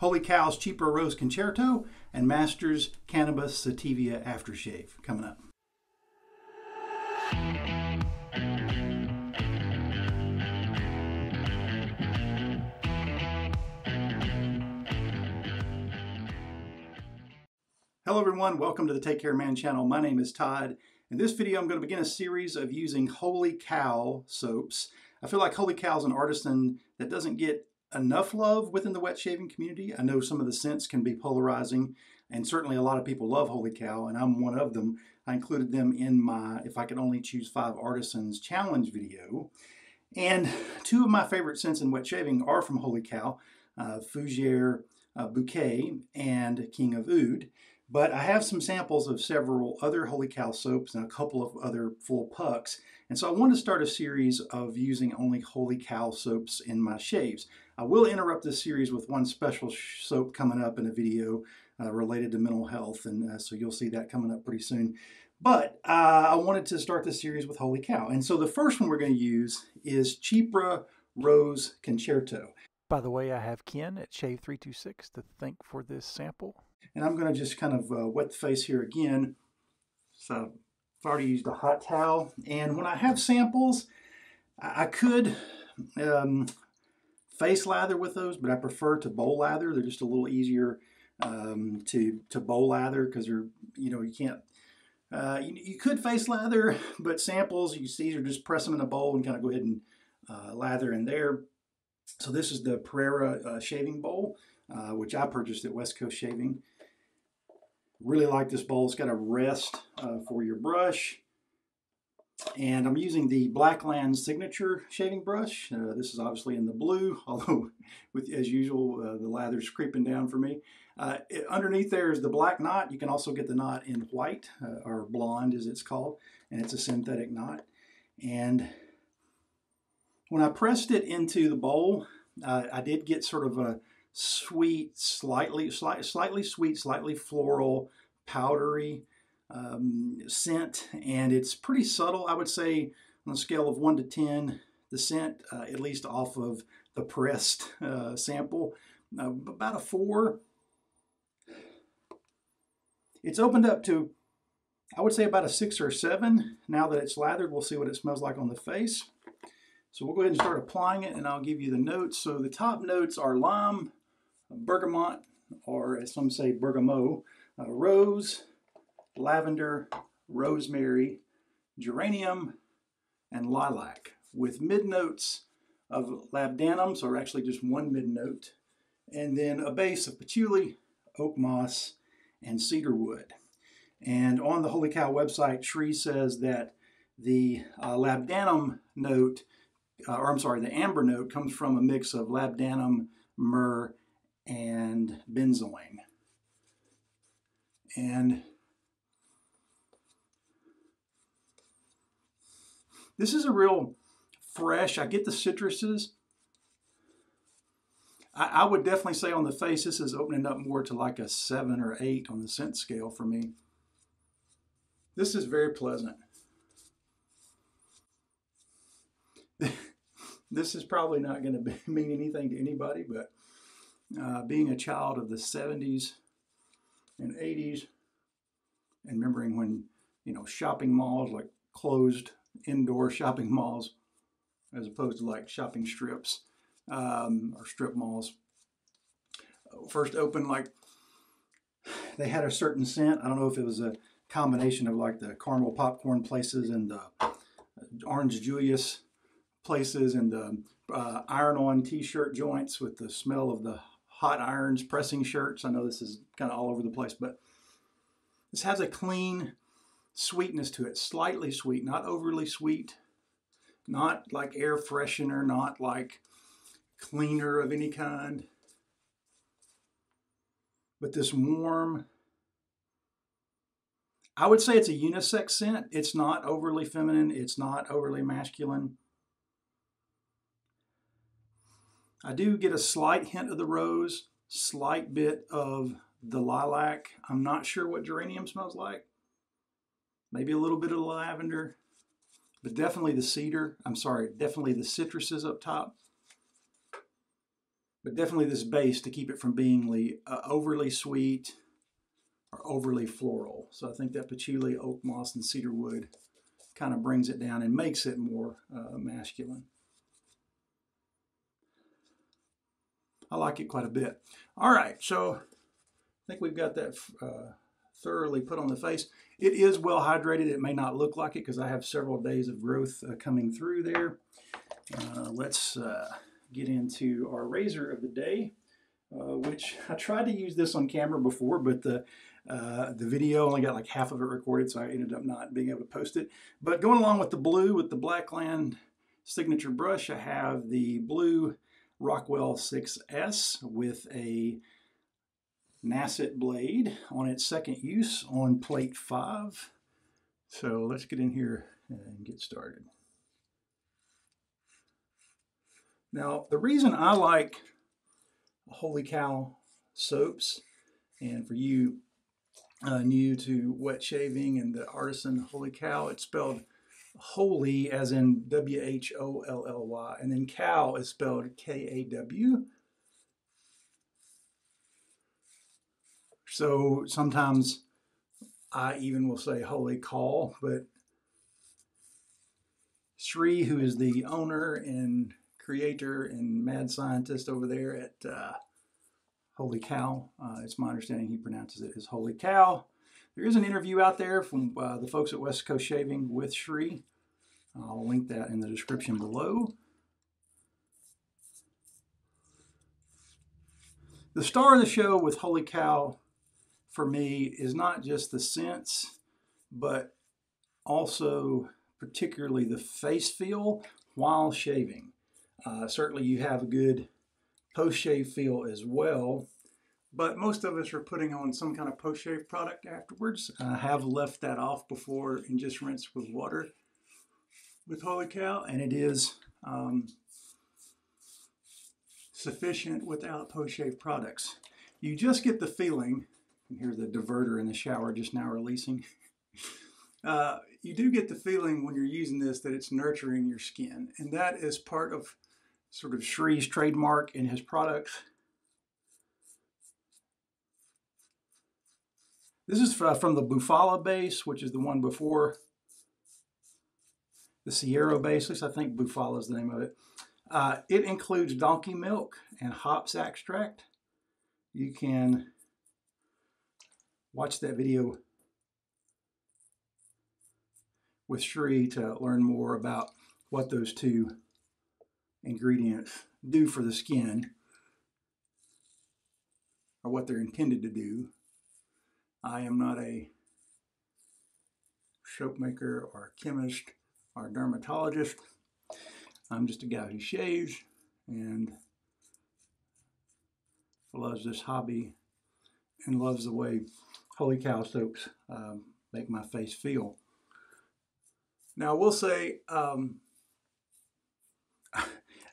Wholly Kaw's Chypre Rose Concerto and Masters Cannabis Sativa Aftershave coming up. Hello everyone, welcome to the Take Care Man channel. My name is Todd. In this video I'm going to begin a series of using Wholly Kaw soaps. I feel like Wholly Kaw is an artisan that doesn't get enough love within the wet shaving community. I know some of the scents can be polarizing, and certainly a lot of people love Wholly Kaw, and I'm one of them. I included them in my If I Could Only Choose 5 Artisans challenge video. And two of my favorite scents in wet shaving are from Wholly Kaw, Fougere Bouquet and King of Oud. But I have some samples of several other Wholly Kaw soaps and a couple of other full pucks. And so I want to start a series of using only Wholly Kaw soaps in my shaves. I will interrupt this series with one special soap coming up in a video related to mental health. And so you'll see that coming up pretty soon. But I wanted to start this series with Wholly Kaw. And so the first one we're going to use is Chypre Rose Concerto. By the way, I have Ken at Shave326 to thank for this sample. And I'm going to just kind of wet the face here again. So I've already used a hot towel. And when I have samples, I could face lather with those, but I prefer to bowl lather. They're just a little easier to bowl lather because they're, you can't, you could face lather, but samples, you see, are just press them in a bowl and kind of go ahead and lather in there. So this is the Pereira shaving bowl, which I purchased at West Coast Shaving. Really like this bowl. It's got a rest for your brush. And I'm using the Blackland signature shaving brush. This is obviously in the blue, although as usual, the lather's creeping down for me. Underneath there is the black knot. You can also get the knot in white, or blonde as it's called, and it's a synthetic knot. And when I pressed it into the bowl, I did get sort of a sweet, slightly sweet, slightly floral, powdery scent, and it's pretty subtle. I would say on a scale of 1 to 10, the scent, at least off of the pressed sample, about a 4. It's opened up to, I would say, about a 6 or 7. Now that it's lathered, we'll see what it smells like on the face. So we'll go ahead and start applying it, and I'll give you the notes. So the top notes are lime, bergamot, or as some say, bergamot, rose, lavender, rosemary, geranium, and lilac, with mid notes of labdanum, so actually just one mid note, and then a base of patchouli, oak moss, and cedar wood. And on the Wholly Kaw website, Shree says that the labdanum note, the amber note, comes from a mix of labdanum, myrrh, and benzoin. And this is a real fresh, I get the citruses. I would definitely say on the face, this is opening up more to like a 7 or 8 on the scent scale for me. This is very pleasant. This is probably not going to mean anything to anybody, but being a child of the 70s and 80s, and remembering when, shopping malls, like closed indoor shopping malls, as opposed to like shopping strips or strip malls, first opened, like they had a certain scent. I don't know if it was a combination of like the Carnival popcorn places and the Orange Julius places and the iron-on t-shirt joints with the smell of the hot irons pressing shirts. I know this is kind of all over the place, but this has a clean sweetness to it, slightly sweet, not overly sweet, not like air freshener, not like cleaner of any kind, but this warm, I would say it's a unisex scent. It's not overly feminine. It's not overly masculine. I do get a slight hint of the rose, slight bit of the lilac. I'm not sure what geranium smells like. Maybe a little bit of the lavender, but definitely the cedar. I'm sorry, definitely the citruses up top. But definitely this base to keep it from being overly sweet or overly floral. So I think that patchouli, oak moss, and cedar wood kind of brings it down and makes it more masculine. I like it quite a bit. All right, so I think we've got that thoroughly put on the face. It is well hydrated. It may not look like it because I have several days of growth coming through there. Let's get into our razor of the day, which I tried to use this on camera before, but the video only got like half of it recorded, so I ended up not being able to post it. But going along with the blue, with the Blackland signature brush, I have the blue Rockwell 6S with a Nasset blade on its second use on plate 5. So let's get in here and get started. Now, the reason I like Wholly Kaw soaps, and for you new to wet shaving and the artisan Wholly Kaw, it's spelled Wholly as in W-H-O-L-L-Y, and then Kaw is spelled K-A-W. So sometimes I even will say Wholly Kaw, but Sri, who is the owner and creator and mad scientist over there at Wholly Kaw, it's my understanding he pronounces it as Wholly Kaw. There is an interview out there from the folks at West Coast Shaving with Sri. I'll link that in the description below. The star of the show with Wholly Kaw for me is not just the scents, but also particularly the face feel while shaving. Certainly you have a good post-shave feel as well, but most of us are putting on some kind of post-shave product afterwards. I have left that off before and just rinsed with water with Wholly Kaw, and it is sufficient without post-shave products. You just get the feeling, and here's the diverter in the shower just now releasing. You do get the feeling when you're using this that it's nurturing your skin, and that is part of sort of Sri's trademark in his products. This is from the Bufala base, which is the one before the Sierra base. At least I think Bufala is the name of it. It includes donkey milk and hops extract. You can watch that video with Sri to learn more about what those two ingredients do for the skin, or what they're intended to do. I am not a soap maker or chemist or dermatologist. I'm just a guy who shaves and loves this hobby and loves the way Wholly Kaw soaps make my face feel. Now I will say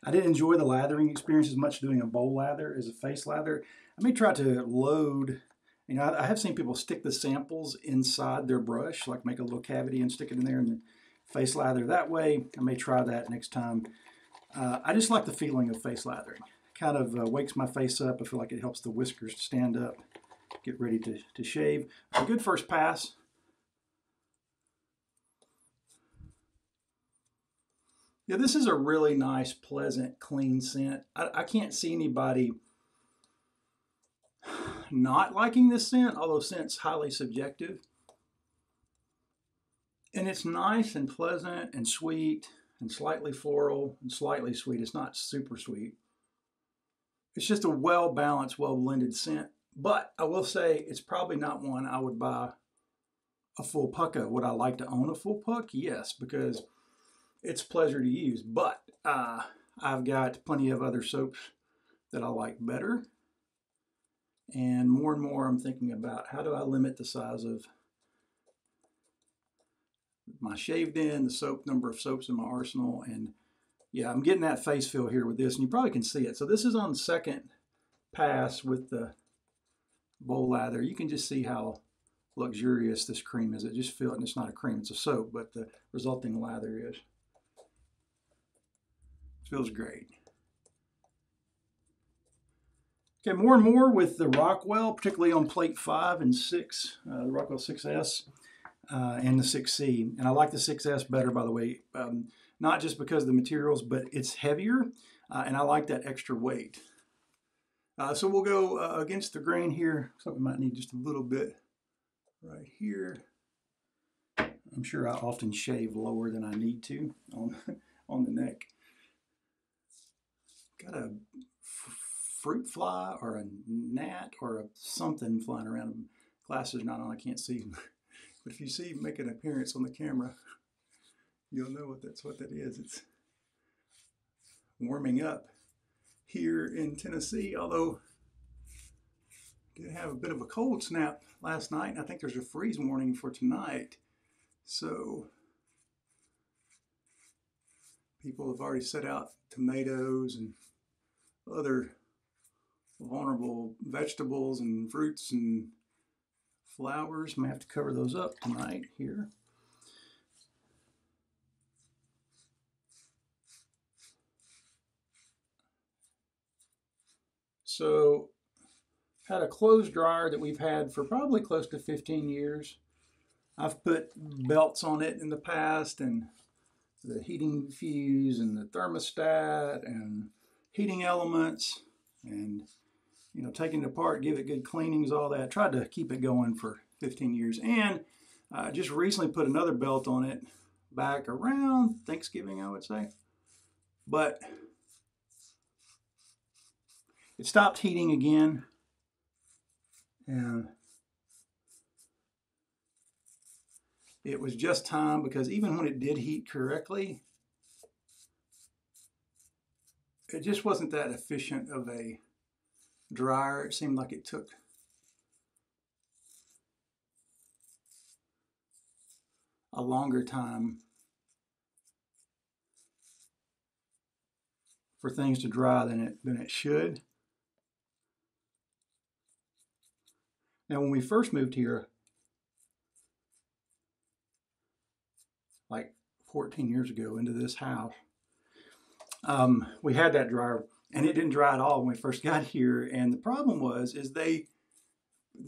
I didn't enjoy the lathering experience as much doing a bowl lather as a face lather. I may try to load, you know, I have seen people stick the samples inside their brush, like make a little cavity and stick it in there and then face lather that way. I may try that next time. I just like the feeling of face lathering. Kind of wakes my face up. I feel like it helps the whiskers to stand up, get ready to shave. A good first pass. Yeah, this is a really nice, pleasant, clean scent. I can't see anybody not liking this scent, although scent's highly subjective. And it's nice and pleasant and sweet and slightly floral and slightly sweet. It's not super sweet. It's just a well-balanced, well-blended scent. But I will say it's probably not one I would buy a full puck of. Would I like to own a full puck? Yes, because it's a pleasure to use. But I've got plenty of other soaps that I like better. And more I'm thinking about how do I limit the size of my shaved in, the soap number of soaps in my arsenal. And yeah, I'm getting that face feel here with this, and you probably can see it. So this is on second pass with the bowl lather. You can just see how luxurious this cream is. It just feels, and it's not a cream, it's a soap, but the resulting lather is. It feels great. Okay, more and more with the Rockwell, particularly on plate 5 and 6, the Rockwell 6S and the 6C. And I like the 6S better, by the way, not just because of the materials, but it's heavier, and I like that extra weight. So we'll go against the grain here. So we might need just a little bit right here. I'm sure I often shave lower than I need to on the neck. Got a fruit fly or a gnat or something flying around. Glasses not on, I can't see. But if you see him make an appearance on the camera, you'll know what that is. It's warming up here in Tennessee, although I did have a bit of a cold snap last night, and I think there's a freeze warning for tonight. So people have already set out tomatoes and other vulnerable vegetables and fruits and flowers. May have to cover those up tonight here. So had a clothes dryer that we've had for probably close to 15 years. I've put belts on it in the past, and the heating fuse and the thermostat and heating elements, and taking it apart, give it good cleanings, all that. Tried to keep it going for 15 years, and just recently put another belt on it back around Thanksgiving, I would say. But it stopped heating again, and it was just time, because even when it did heat correctly, it just wasn't that efficient of a dryer. It seemed like it took a longer time for things to dry than it should. Now, when we first moved here, like 14 years ago, into this house, we had that dryer, and it didn't dry at all when we first got here. And the problem is the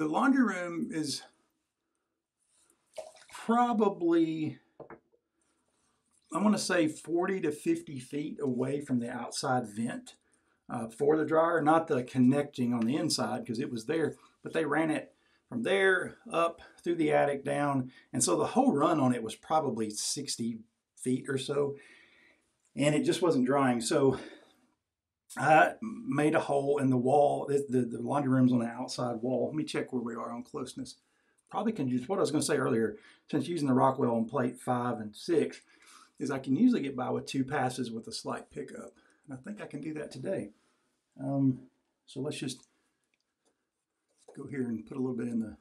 laundry room is probably, I want to say 40 to 50 feet away from the outside vent for the dryer, not the connecting on the inside, because it was there, but they ran it from there up through the attic down. And so the whole run on it was probably 60 feet or so, and it just wasn't drying. So I made a hole in the wall. The laundry room's on the outside wall. Let me check where we are on closeness. Probably can use what I was going to say earlier. Since using the Rockwell on plate 5 and 6, is I can usually get by with 2 passes with a slight pickup. And I think I can do that today. So let's just go here and put a little bit in the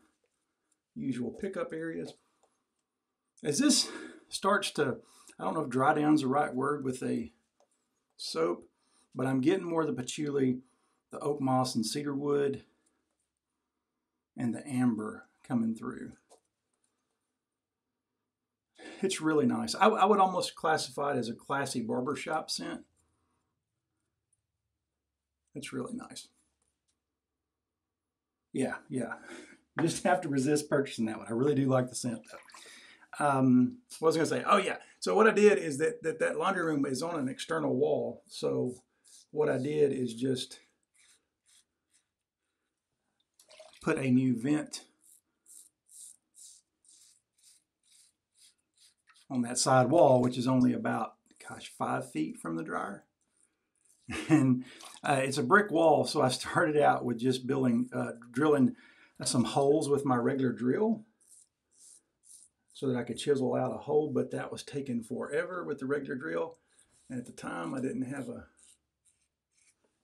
usual pickup areas. As this starts to, I don't know if dry down's the right word with a soap, but I'm getting more of the patchouli, the oak moss and cedar wood, and the amber coming through. It's really nice. I would almost classify it as a classy barbershop scent. It's really nice. Yeah. You just have to resist purchasing that one. I really do like the scent, though. What was I going to say? Oh, yeah. So what I did is that laundry room is on an external wall. So what I did is just put a new vent on that side wall, which is only about, 5 feet from the dryer. And it's a brick wall, so I started out with just drilling some holes with my regular drill so that I could chisel out a hole, but that was taking forever with the regular drill. And at the time, I didn't have a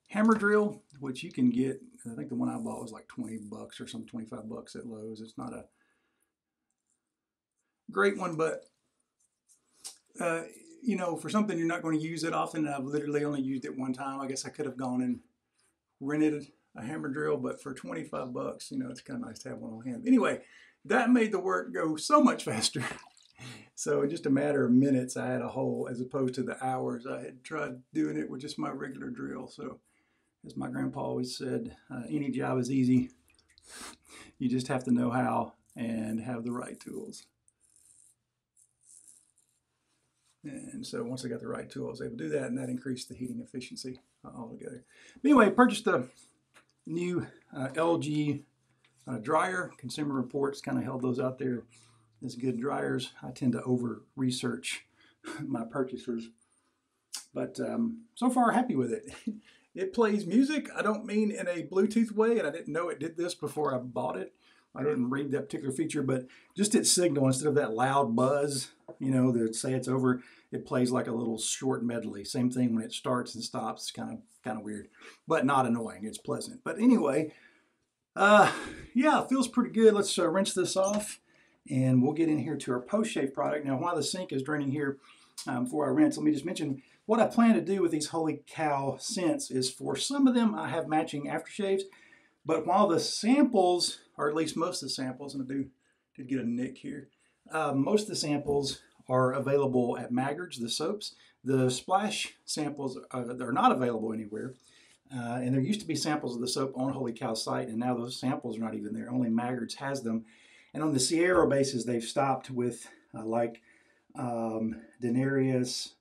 hammer drill, which you can get. I think the one I bought was like $20 or some $25 at Lowe's. It's not a great one, but for something you're not going to use it often, I've literally only used it one time. I guess I could have gone and rented a hammer drill, but for $25, it's kind of nice to have one on hand. Anyway, that made the work go so much faster. So in just a matter of minutes, I had a hole, as opposed to the hours I had tried doing it with just my regular drill. So as my grandpa always said, any job is easy. You just have to know how and have the right tools. And so once I got the right tool, I was able to do that, and that increased the heating efficiency altogether. But anyway, purchased the new LG dryer. Consumer Reports kind of held those out there as good dryers. I tend to over-research my purchases, but so far happy with it. It plays music. I don't mean in a Bluetooth way, and I didn't know it did this before I bought it. I didn't read that particular feature, but just its signal, instead of that loud buzz, you know, that say it's over, it plays like a little short medley. Same thing when it starts and stops. It's kind of weird, but not annoying. It's pleasant. But anyway, yeah, it feels pretty good. Let's rinse this off, and we'll get in here to our post-shave product. Now, while the sink is draining here before I rinse, let me just mention what I plan to do with these Wholly Kaw scents is, for some of them, I have matching aftershaves. But while the samples, or at least most of the samples, and I did get a nick here, most of the samples are available at Maggard's, the soaps. The splash samples are not available anywhere. And there used to be samples of the soap on Wholly Kaw's site, and now those samples are not even there. Only Maggard's has them. And on the Sierra basis, they've stopped with like Denarius,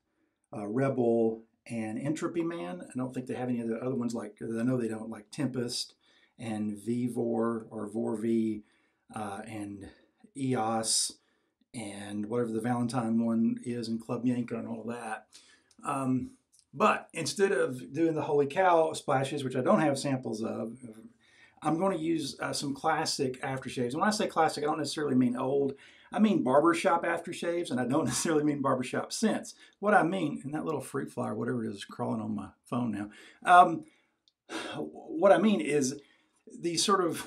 Rebel, and Entropy Man. I don't think they have any of the other ones, like, I know they don't, like Tempest and Vivor or Vorv, and EOS, and whatever the Valentine one is, and Club Yanka and all that. But instead of doing the Wholly Kaw splashes, which I don't have samples of, I'm going to use some classic aftershaves. And when I say classic, I don't necessarily mean old. I mean barbershop aftershaves, and I don't necessarily mean barbershop scents. What I mean, and that little fruit fly, whatever it is crawling on my phone now. What I mean is the sort of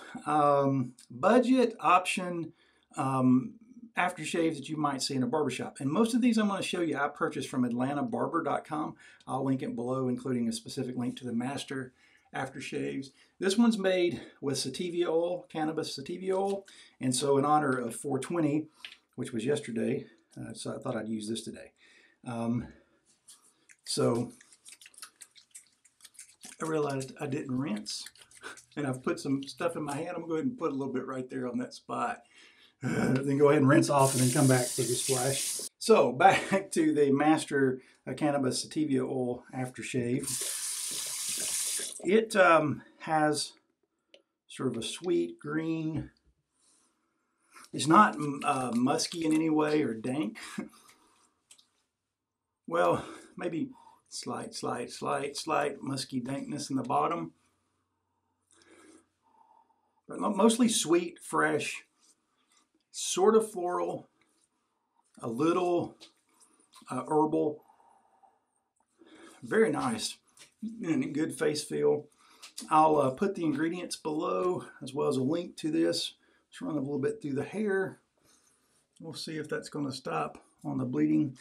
budget option aftershaves that you might see in a barbershop. And most of these I'm going to show you I purchased from AtlantaBarber.com. I'll link it below, including a specific link to the master aftershaves. This one's made with Sativa oil, Cannabis Sativa oil. And so in honor of 420, which was yesterday, so I thought I'd use this today. So I realized I didn't rinse, and I've put some stuff in my hand. I'm going to go ahead and put a little bit right there on that spot. Then go ahead and rinse off and then come back for the splash. So back to the master Cannabis Sativa oil aftershave. It has sort of a sweet green. It's not musky in any way or dank. Well, maybe slight musky dankness in the bottom. But mostly sweet, fresh, sort of floral, a little herbal. Very nice and a good face feel. I'll put the ingredients below as well as a link to this. Let's run a little bit through the hair. We'll see if that's going to stop on the bleeding.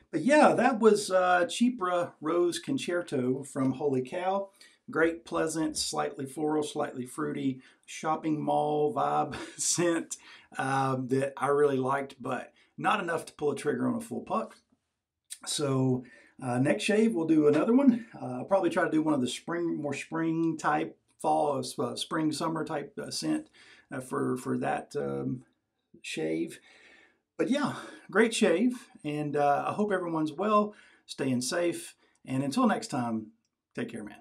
But yeah, that was Chipra Rose Concerto from Wholly Kaw. Great, pleasant, slightly floral, slightly fruity, shopping mall vibe scent that I really liked, but not enough to pull a trigger on a full puck. So next shave, we'll do another one. I'll probably try to do one of the more spring type, fall, spring, summer type scent for that shave. But yeah, great shave, and I hope everyone's well, staying safe, and until next time, take care, man.